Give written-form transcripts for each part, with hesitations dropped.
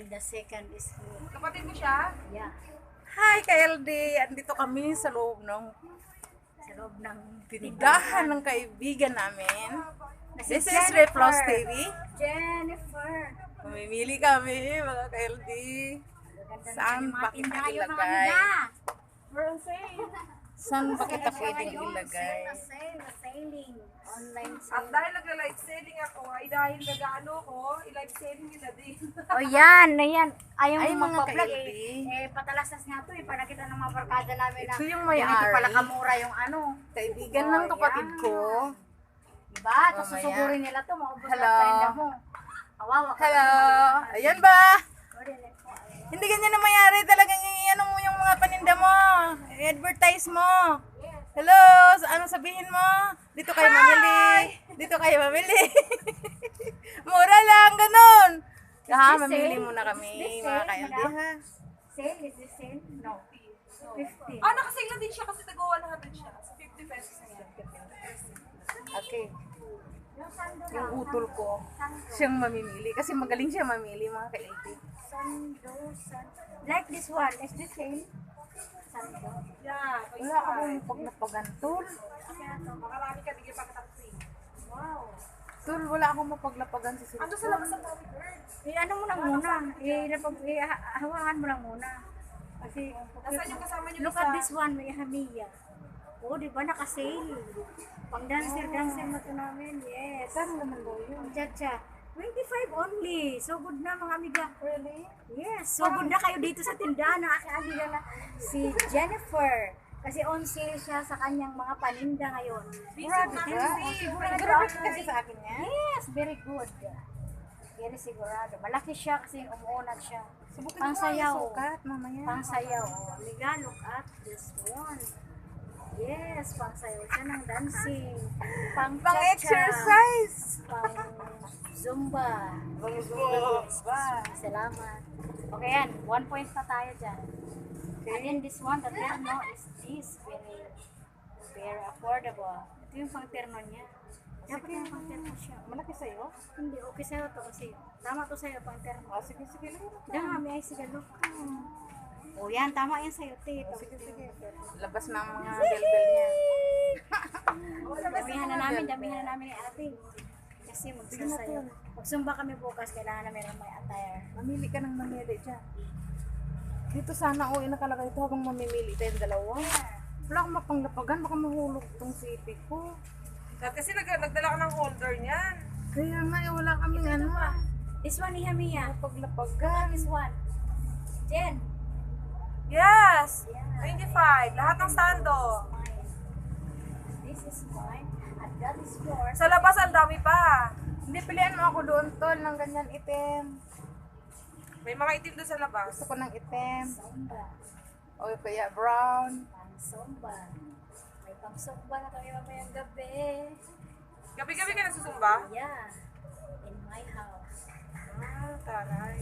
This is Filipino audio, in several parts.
the second is here. Kapatid mo siya? Yeah. Hi, KLD! Andito kami sa loob ng Sa loob ng tindahan ng kaibigan namin. Si This is Jennifer. Replos TV. Jennifer. Mamimili kami, mga KLD. Ganda Saan ng mga ba kita tindahan, yung mga ilagay? amiga. We're on sale. Saan ba kita pwedeng Ayun, ilagay? sailing. Online At sale. dahil nag-live selling ako, ay dahil nag-ano ko, i-live selling nila din. O yan, ayan. Ayaw Ay, mo mga magpa-vlog ka-LB. patalasas nga to para kita ng mga barkada namin na Ito yung ganito may-ari. pala kamura yung ano. Kaibigan ng kapatid ko. Diba? Tapos Mamaya. susugurin nila to, maubos na Hello. parinda mo. Kawawa ka. Hello! Ayan ba? Sorry, let's go. Hindi ganyan na mayari. Talagang i-ano mo yung mga paninda mo. I-advertise mo. Hello! Ano sabihin mo? Dito kayo mamili. Dito kayo mamili. Mura lang, ganun. Ha, this mamili sale? muna kami, Is this mga sale, ka-LD, madam? ha? Sale? Is this sale? No. 50. Ah, nakasale na din siya kasi nagawa na natin siya. Sa 50 pesos na yan. Okay. Yung sando Yung lang, utol ko, siyang mamimili. Kasi magaling siya mamili, mga ka-LD. Sando. Like this one. Is this sale? Sando. Yeah. Wala akong paglapagantol. Makarami ka, bigyan pa kita free. Wow. Tol, wala akong mapaglapagan sa Ando cellphone. sa labas ng Tommy Bird. Ano mo lang muna. Hawakan mo lang muna. Kasi, Nasaan yung kasama niyo look at this one, may hamiya. Oh, di ba naka-sale? Pang dancer na to namin. Yes. Saan naman daw yun? Chacha. 25 only. So good na mga amiga. Really? Yes. So good na kayo dito sa tindahan ng aking amiga na si Jennifer. Kasi on sale siya sa kanyang mga paninda ngayon. Sigurado ka? Sigurado Sigurado ako. kasi sa akin yan? Yes, very good. Very sigurado. Malaki siya kasi umuunat siya. Subukan Pang mo sayaw. ang sukat mamaya. Pang sayaw. Amiga, look at this one. Yes, pang sayaw siya ng dancing. Pang Pang cha-cha. exercise! Pang zumba. Pang zumba. Salamat. Okay yan, 1 point pa tayo dyan. And then this one, the terno is this. Very affordable. Ito yung pang terno niya. Dapat yung pang terno siya. Malaki sa'yo? Hindi, okay sa'yo to kasi. Tama to sa'yo pang terno. Oh, sige, sige. Dami ay sigalo. O yan, tama yan sa'yo, te. Sige, sige. Labas na ang mga bel-bel niya. Damihan na namin ni ate. Kasi magsasayo. Magsumba kami bukas, kailangan na meron may attire. Mamili ka ng mamili dyan. Dito sana, oh, nakalagay ito habang mamimili tayong dalawa. Wala akong mapanglapagan, baka mahulog tong city ko. Kasi nagdala ka ng holder niyan. Kaya nga, eh, wala kaming ano. This one ni Hamiya. Paglapagan. This one. Jen. Yes! Yeah. 25. Lahat ng sando. This is mine. And that is yours. Sa labas, ang dami pa. Hindi, pilihan mo ako doon, tol, ng ganyan itim. May mga itim doon sa labas. Gusto ko ng itim. Samba. O kaya brown. Pang samba. May pang samba na kami mamayang gabi. Gabi-gabi ka nagsusumba? Yeah. In my house. Ah, taray.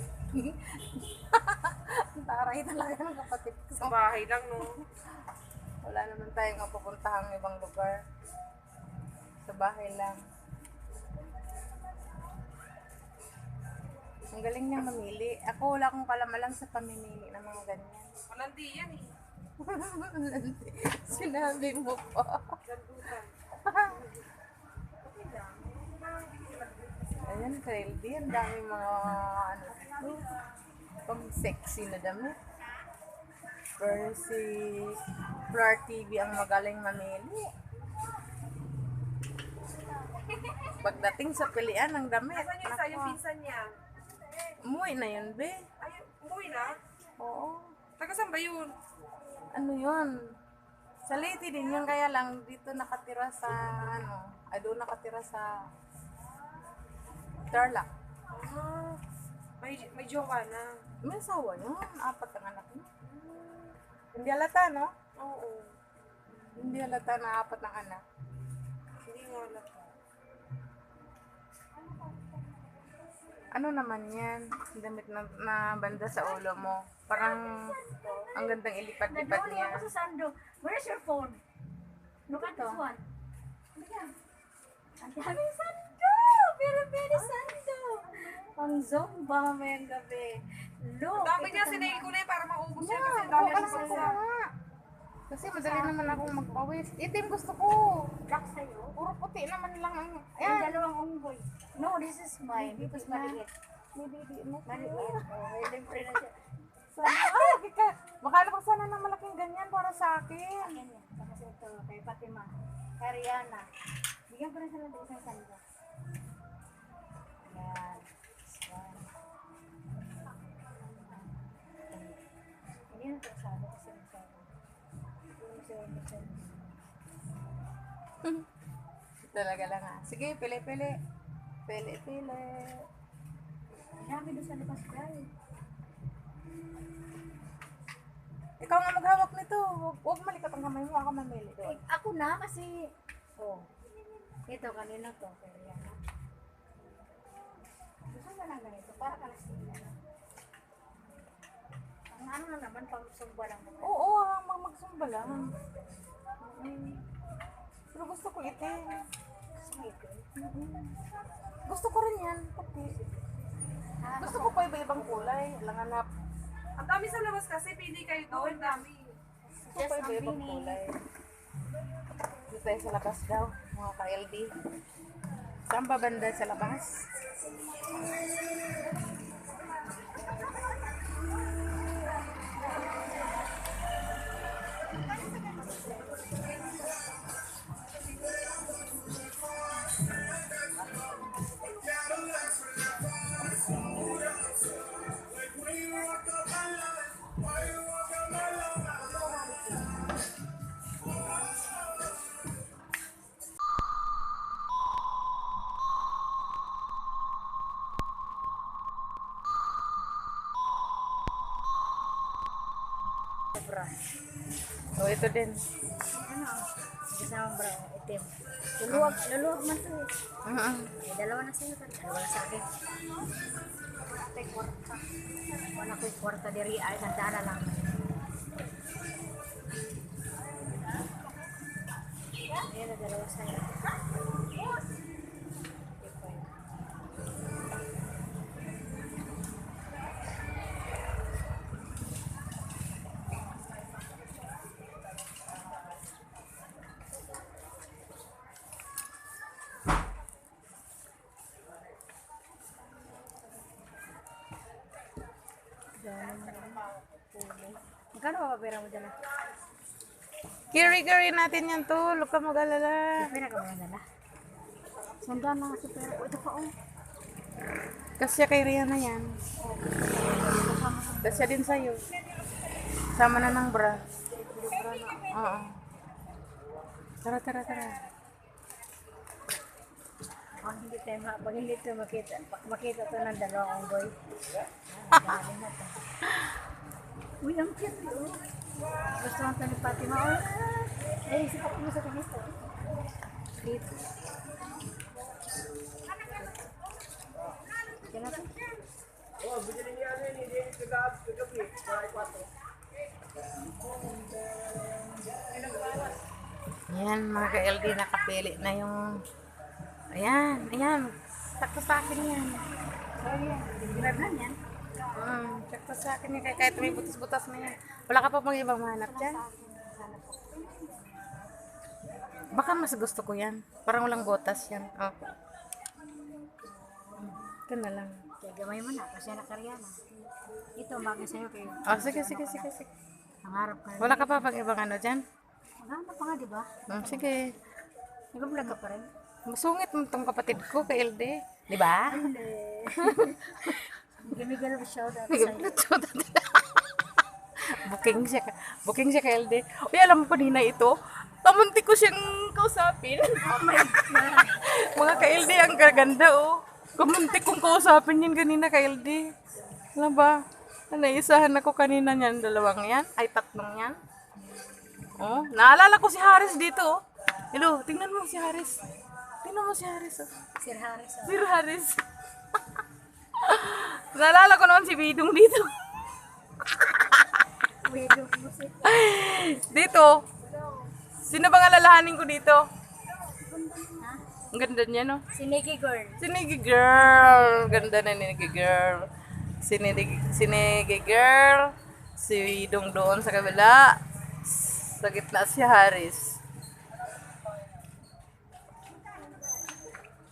Taray talaga ng kapatid Sa ko. bahay lang, no? Wala naman tayong mapupuntahang ibang lugar. Sa bahay lang. Ang galing niya mamili. Ako wala akong kalamalan sa pamimili ng mga ganyan. Malandi yan eh. Sinabi mo pa. Gandutan. Ayan, KLD. Ang dami mga ano dito. Pang sexy na damit. Pero si Floor TV ang magaling mamili. Pagdating sa pilian ng damit. Nasaan yung isa, yung nako, pinsan niya? umuwi na yun, be. Ay, umuwi na? Oo. Taga saan ba yun? Ano yun? Sa Leyte din yun, kaya lang dito nakatira sa, ano, ay doon nakatira sa Tarlac. Ah, may jowa na. May asawa yun, 4 ang anak niya. Hindi halata, no? Oo. Hindi halata na 4 ang anak. Hindi nga alam. Ano naman yan? Damit na banda sa ulo mo. Parang ang gandang ilipad-lipad Nandun niya. ako sa sando. Where's your phone? Look at this one. Ang daming sando! Very, very sando! Pang Zumba mamayang gabi. Look! Dami ito niya ka sinayin na. ko na kasi maubos siya Yeah, kasi oo, dami alam siya ko sa nga. Kasi madali naman akong magpawis. Itim gusto ko. Black sa'yo. Puro puti naman lang ang... Yung Ayan. dalawang unggoy. No, this is mine. Because maliit. Hindi mo. Maliit. Oh, may libre na siya. Lagi ka. Makala ko sana ng malaking ganyan para sa akin. Ayan yan. Tapos ito, kay Fatima. Kay Rihanna. Bigyan ko rin sila ng isang sanda. Ayan. This one. Hindi na ito sa akin. Kasi Talaga lang ah. Sige, pili-pili. Pili-pili. dami doon sa labas guys. Ikaw nga maghawak nito. Huwag malikat ang kamay mo. Ako mamili. Eh, ako na kasi, oh, ito kanina to, kay Rihanna. Gusto mo lang ganito, para ka na sila. Ang ano na naman, pag sumba lang mo. Oo, magsumba lang. Pero gusto ko itim. Gusto mo ito? Gusto ko rin yan. Puti. Gusto ko pa iba-ibang kulay. Lang hanap. Ang dami sa labas kasi, pili kayo doon, dami. Gusto ko pa iba-ibang kulay. Dito tayo sa labas daw. Mga ka-LD. Saan ba banda sa labas? Bra. Oh, ito din. Ano? Kasama bra, itim. Luluwag man to eh. Eh, dalawa na sa'yo, dalawa na sa akin. Wala ko'y kwarta. Wala ko'y kwarta diri, ay nandana lang. Ayan na, dalawa sa'yo. Magkano ba pera mo dyan? Kiri-kiri natin yan to. Huwag ka mag-alala. Pera ka ba dala? Sanda na kasi pera ko. Ito pa oh. Kasi kay Rihanna yan. Kasi din sa'yo. Sama na ng bra. Oo. Tara, tara, tara. Pag hindi ito makita to ng dalawang boy. Uy, ang cute oh. Gusto mo ito ni Fatima. Oh, ay, sikat mo sa ganito. Dito. Kaya natin. Ayan, mga ka-LD, nakapili na yung... Ayan, ayan. Sakto sa akin yan. Ginaghan yan. Sakto sa akin yan. Kahit may butas-butas na yan. Wala ka pa pang ibang mahanap dyan. Baka mas gusto ko yan. Parang walang botas yan. Oh. Ito na lang. Kaya gamay mo na kasi nakarya na. Ito, bagay sa'yo kayo. Oh, sige, sige, sige, sige. Ang harap ka. Wala ka pa pang ibang ano dyan? Maganda pa nga, di ba? Sige. Nag-vlog ka pa rin. Masungit mo itong kapatid ko kay LD. Di ba? Gimigal mo shout out sa'yo. Booking siya kay LD. Uy, alam mo pa nina ito? Kamunti ko siyang kausapin. Oh my God. Mga ka-LD, ang gaganda oh. Kamunti kong kausapin yan kanina ka-LD. Alam ba? Naisahan ako kanina niyan. Dalawang yan. Ay, tatlong yan. Oh, naalala ko si Haris dito oh. Hello, tingnan mo si Haris. Tingnan mo si Haris oh. Sir Harris. Oh. Sir Haris. Naalala ko naman si Bidong dito. Medyo musik. Dito. Sino bang alalahanin ko dito? Ha? Ang ganda niya, no? Sinigi girl. Sinigi girl. Ganda na Sinigi girl. Sinigi girl. Si Dong doon sa kabila. Sa gitna si Haris.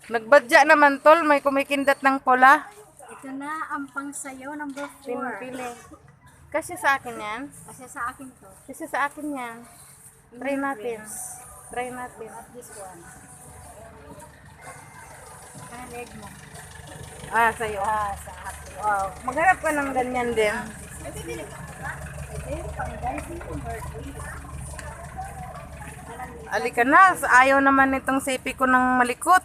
Nagbadya naman tol. May kumikindat ng pula. Ito na ang pangsayaw number 4. Pinipili. Kasi sa akin yan. Kasi sa akin to. Kasi sa akin yan. Try natin. Try natin. At this one. Ano leg mo? Ah, sa'yo. Sa akin. Wow. Maghanap ka ng ganyan din. Ito yung pang-dancing number 3. Alika na. Ayaw naman itong sipi ko ng malikot.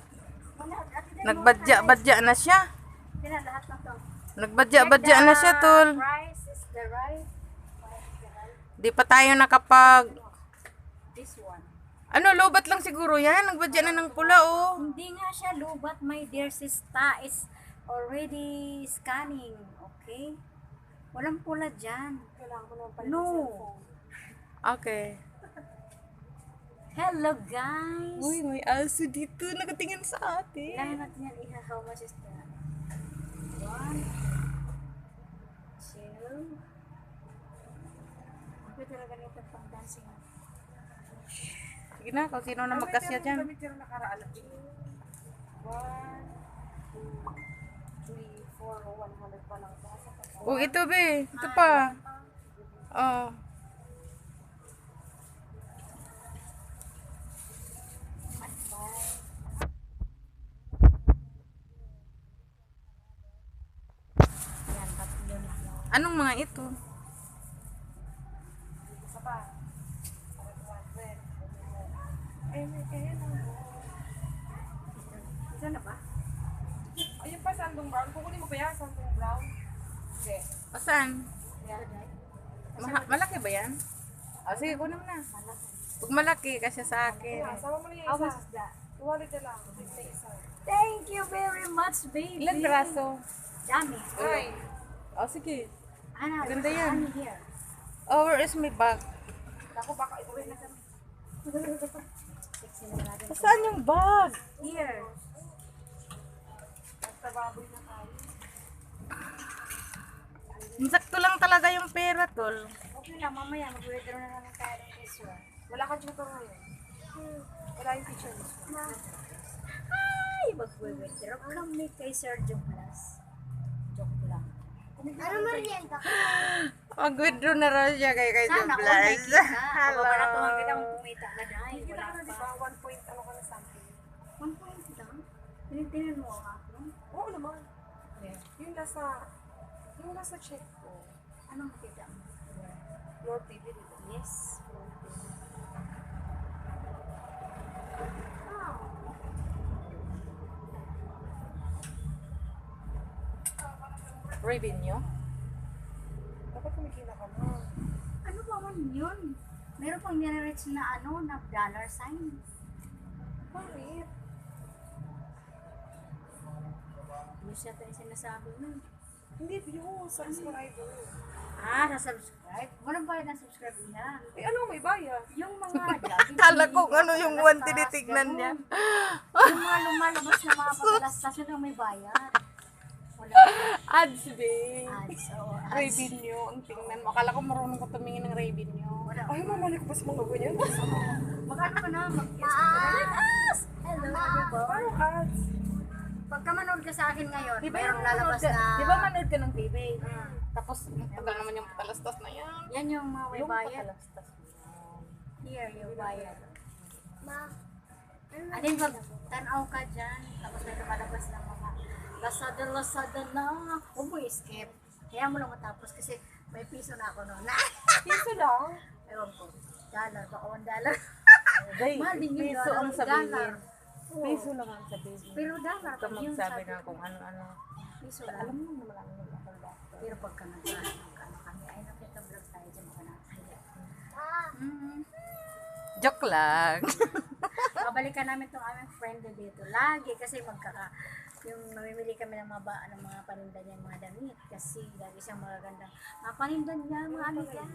Nagbadya-badya na siya. Ito na lahat ng to. Nagbadya-badya na siya, tol. Price is the right. Di pa tayo nakapag... This one. Ano, lobat lang siguro yan. Nagbadya na ng pula, oh. Hindi nga siya lubat, my dear sister. Is already scanning. Okay? Walang pula dyan. Kailangan mo naman pala ng No. cellphone. Okay. Hello, guys. Uy, may aso dito. Nakatingin sa atin. Kailangan natin yan iha. How much is that? 1, 2. Ako talaga nito pang dancing. Sige na, kung sino na magkasya dyan. Kami tira nakaraan. 1, 2, 3, 4, 100 pa lang. Oh, ito, be. Ito pa. Oh. Yan, tatlo na. Anong mga ito? Isa pa. Ito na ba? Ayun pa, sandong brown. Kukunin mo ba yan, sandong brown? Hindi. Asan? Yan. Malaki ba yan? Oh, sige, kunin mo na. Pag malaki, kasi sa akin. Sama mo na yung How isa. much is that? 200 na lang. Sa isa. Thank you very much, baby. Ilan braso? Dami. Ay. Oh, sige. Ano? Ganda yan. Ano here? Oh, where is my bag? Ako baka ibuhin na kami. Sexy na natin. Saan yung bag? Here. Nagtababoy na tayo. Sakto lang talaga yung pera, tol. Okay lang, mamaya mag-withdraw na lang tayo ng this one. Wala kang tutor ngayon. Wala yung teacher mo. Ay, mag-withdraw kami kay Sir Joklas. Joke lang. Ano merienda? Mag-withdraw na raw siya kay Sana all may Jublas. kita. Hello. Pabaratuhan kita kung kumita ka dahil. Hindi Wala ka na, di pa. ba? 1 point ano ka na something. 1 point lang. Tinitingnan mo ako. Oo naman. Yeah. Yung nasa check ko. Anong kita mo? Your TV, di ba? Yes. Revenue? Dapat kumikita ka na. Ano ba man yun? Meron pang generate na ano, na dollar sign. Bakit? Views yata yung sinasabi mo. Hindi, views. Subscriber. Ah, sa-subscribe? Walang bayad ng subscribe niya. Eh, ano may bayad? Yung mga jogging Kala ko video, ano yung palastas, one tinitignan niya. ganun. Yung mga lumalabas na mga papalastas, yun ang may bayad. Wala Ads, be. ads. So, ads. Revenue, ang tingnan mo. Akala ko marunong ko tumingin ng revenue. Wala. Ay, mamalik pa sa mga ganyan. Mag-ano ka na, mag-yes. Hello, everyone. Parang ads. Pagka manood ka sa akin ngayon, Di ba mayroong yung lalabas manood ka, na... di ba manood ka ng TV? Tapos, tagal naman yung patalastas na yan. Yan yung mga may Yung bayad. patalastas na yan. Here, yung bayad. Alin pag tanaw ka dyan, tapos may lumalabas ng mga Lazada na. Huwag mo i-skip. Kaya mo lang matapos kasi may piso na ako noon. Piso lang. Ewan ko. Dollar, baka $1. Day, Mahal din yung piso dollar. ang sabihin. Dollar. Oo. Piso lang ang sabihin. Pero dollar Ito pag yun magsabi sabi na ko. kung ano-ano. Piso Alam lang. mo naman lang yung ako lahat. Pero pagka nag-ano kami, ay nakita vlog tayo dyan mga nakakaya. Joke lang. Babalikan namin itong aming friend na dito. Lagi kasi yung namimili kami ng ng mga paninda niya, mga damit. Kasi lagi siyang magagandang mga paninda niya, mga ano yan.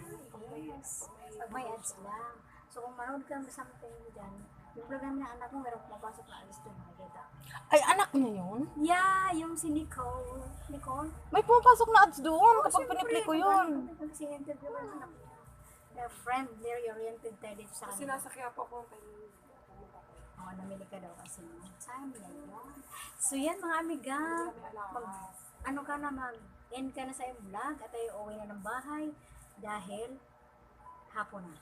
Yes. Pag may ads lang. So kung manood ka ng something dyan, Yung program na anak ko, meron pumapasok na alis doon, makikita. Ay, anak niya yun? Yeah, yung si Nicole. Nicole? May pumapasok na ads doon kapag Siyempre, pinipli ko yun. Kasi interview ko anak ko. The friendly oriented tayo dito sa kanila. Sinasakya po ako kay Oo, namili ka daw kasi. Sayang na yun. So yan mga amiga, ano ka na mag-end ka na sa iyong vlog at tayo uwi na ng bahay dahil hapon na.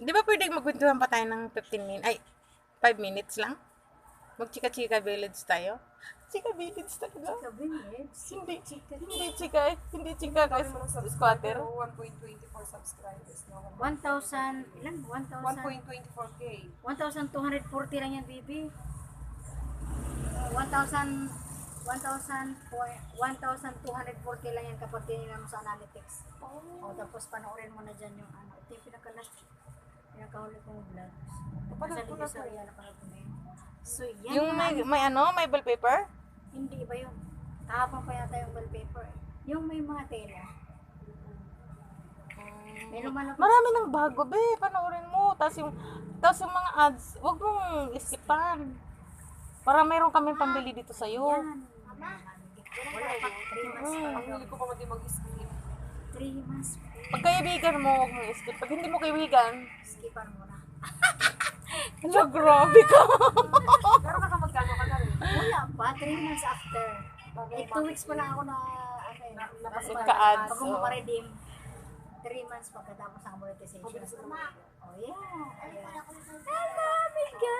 Di ba pwedeng magkwentuhan pa tayo ng 15 minutes? Ay, 5 minutes lang? Mag-chika-chika village tayo? Chika village talaga? Chika village? Hindi chika guys. Squatter. 1.24 subscribers. No? 1,000, ilan? 1,000? 1.24k. 1,240 lang yan, baby. 1,240 lang yan kapag tinignan mo sa analytics. O tapos panoorin mo na dyan yung ano. Ito yung pinakahuli kong vlogs. Nasa Liga Soria na pala kung So yan. Yung may wallpaper? Hindi ba yun? Kahapon pa yata yung wallpaper. Yung may mga tela. May lumalabas. Marami ng bago, be. Panoorin mo. Tapos yung mga ads, wag mong iskipan. Para mayroon kami pambili dito sa'yo. Yan. Wala pa. 3 months pa. Ang huli ko pa mati mag-skip. 3 months pa. Pag kaibigan mo, wag mong iskip. Pag hindi mo kaibigan, Skipan mo na. hala, grabe ka. Pero nakamagkano ka na rin. Wala pa. 3 months after. 2 weeks pa lang ako na Nagka-ads, Pag oh. makaredeem, 3 months pagkatapos ng monetization. Oh yeah. Hello, amiga!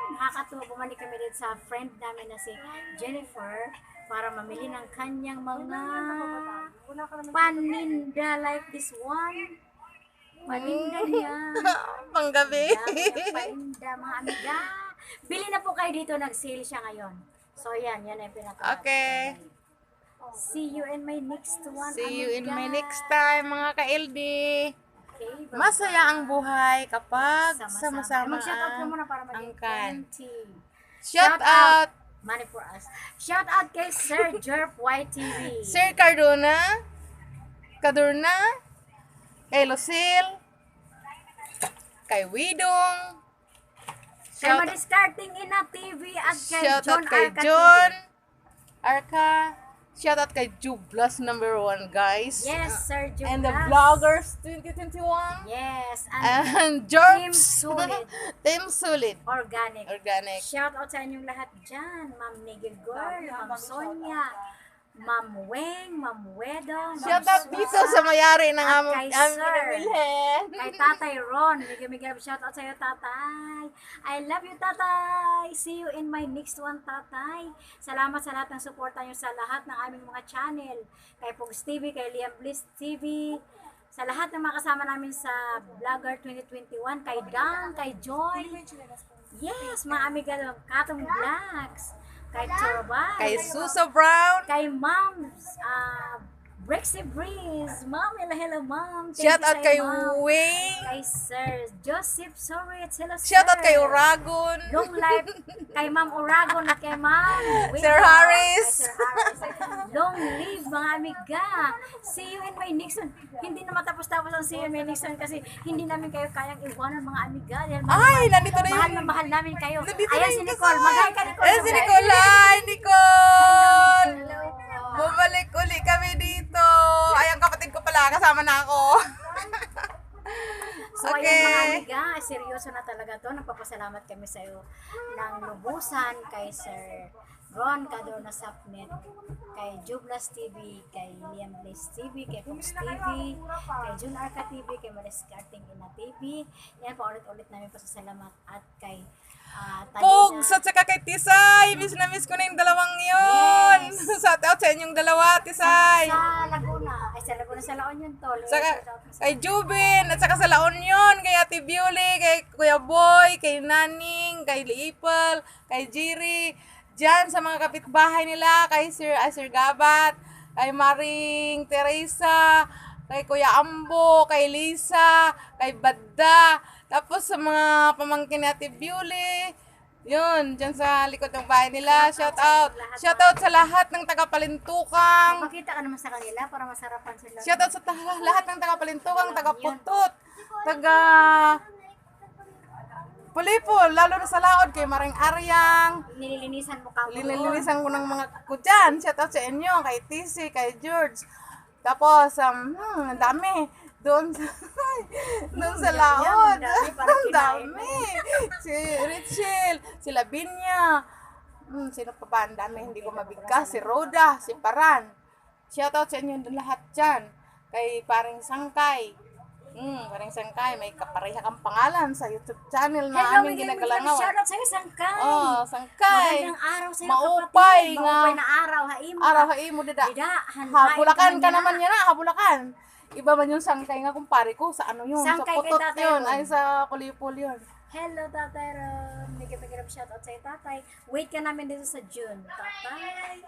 Nakakatuwa, bumalik kami dito sa friend namin na si Jennifer para mamili ng kanyang mga paninda like this one. Paninda niya. Panggabi. Dami ng paninda, mga amiga. Bili na po kayo dito, nag-sale siya ngayon. So yan yung pinaka. Okay. See you in my next one. See you in amiga. my next time, mga ka-LD. Okay, bye-bye. Masaya ang buhay kapag sama-sama Mag-shoutout ka muna para ang maging kan. 20. Shout out, Money for us. Shout out kay Sir Jerp YTV. Sir Cardona, Cadorna, kay Lucille, kay Widong, Kay Madiscarting Ina TV at kay shout John out kay Arca John TV. Arca, shout out kay Jublas #1 guys. Yes, Sir Jublas. And the Vloggers 2021. Yes, and And Team Jorps. Solid. Team Solid. Organic. Organic. Shout out sa inyong lahat dyan. Ma'am Nigel Girl, Ma'am Sonia, Ma'am Weng, Ma'am Wedo, Ma'am Shout out Susan, dito sa mayari ng at aming kay Sir. bilhin. Kay Tatay Ron. Bigyan shout out sa iyo, Tatay. I love you, Tatay. See you in my next one, Tatay. Salamat sa lahat ng suporta niyo sa lahat ng aming mga channel. Kay Pogs TV, kay Liam Bliss TV, sa lahat ng mga kasama namin sa Vlogger 2021, kay Dan, kay Joy. Yes, mga amiga, Katong Vlogs. Kay Chorobay. Kay Suso Brown. Kay Ma'am Brexy Breeze. Ma'am, hello, Ma'am. Thank Shout you out sa'yo, kay Ma'am. Wing. Kay Sir Joseph Sorit. Hello, Shout out sir. kay Uragon. Long life kay Ma'am Uragon at kay Ma'am Sir Wina. Harris. Kay Sir Harris. Long live mga amiga. See you in my next one. Hindi na matapos-tapos ang see you in my next one kasi hindi namin kayo kayang iwanan mga amiga. Dahil Ay, nandito na mahal yung... na mahal namin kayo. Nandito Ayan na si yung Nicole. kasama. Mag-hi ka, Nicole. Ayan si Nicole. Hi, Nicole. Hello. Bumalik uli kami dito. Ay, ang kapatid ko pala. Kasama na ako. So ayan mga amiga, seryoso na talaga to. Nagpapasalamat kami sa iyo ng lubusan kay Sir Ron Cadorna Sapnet, kay Jublas TV, kay Liam Bliss TV, kay Fox TV, kay Jun Arca TV, kay Madiscarting Ina TV. Yan, paulit-ulit namin pasasalamat at kay Pogs at saka kay Tisay. Miss na miss ko na yung dalawang yun. Yes. Shout out sa inyong dalawa, Tisay. sa Laguna. Ay, sa Laguna, sa La Union, tol. Saka kay Jubin, at saka sa La Union, kay Ate Beauty, kay Kuya Boy, kay Naning, kay Liipal, kay Jiri, dyan sa mga kapitbahay nila, kay Sir Gabat, kay Maring Teresa, kay Kuya Ambo, kay Lisa, kay Badda, tapos sa mga pamangkin ni Ate Beauty, yun, dyan sa likod ng bahay nila, shout out sa lahat ng taga-Palintukang. Makita ka naman sa kanila para masarapan sila. Shout out sa lahat ng taga-Palintukang, taga-Putot, taga Kulipol, lalo na sa laod kay Maring Aryang. Nililinisan mo ka mo. Linilinisan ko ng mga ko dyan. Shout out sa inyo, kay TC, kay George. Tapos, ang dami. Doon sa, doon sa laod. Ang dami, parang Ang kinain dami. Si Richel, si Lavinia. Sino pa ba? Ang dami, hindi ko mabigkas. Si Rhoda, si Paran. Shout out sa inyo lahat dyan. Kay Paring Sangkay. Paring Sangkay, may kapareha kang pangalan sa YouTube channel na aming ginagalangaw. Shoutout sa'yo, Sangkay. Oh, Sangkay. Magandang araw sa'yo, Maupay kapatid. nga. Maupay na araw, haimo. Araw imo dida. Dida, Habulakan ka naman yan na, habulakan. Iba man yung Sangkay nga kumpare ko sa ano yun, Sangkay sa kay putot Tatay yun, Ron. ay sa Kulipol yun. Hello, Tatay Ron. Nagkipagirap shoutout sa'yo, Tatay. Wait ka namin dito sa June, Tatay.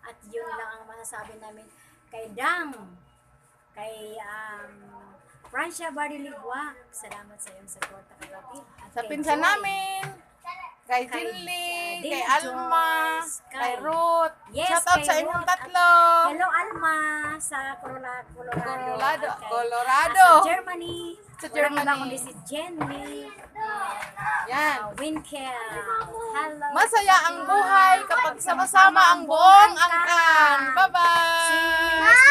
At yun lang ang masasabi namin kay Dang, kay Francia Bardiligwa. Salamat sa iyong support, kapatid. At Sa kay pinsan Joy. namin, kay Kay Jinly, Dina kay Alma, Joyce, kay kay- Ruth. Yes, Shout out kay sa inyong Ruth. tatlo. Hello, Alma, sa Colorado. Colorado. At kay- Colorado. Sa Germany. Sa Walang iba Germany. kundi si Jenny. Yan. Winkel. Hello. Masaya ang buhay kapag sama-sama ang buong angkan. Bye-bye! Yes,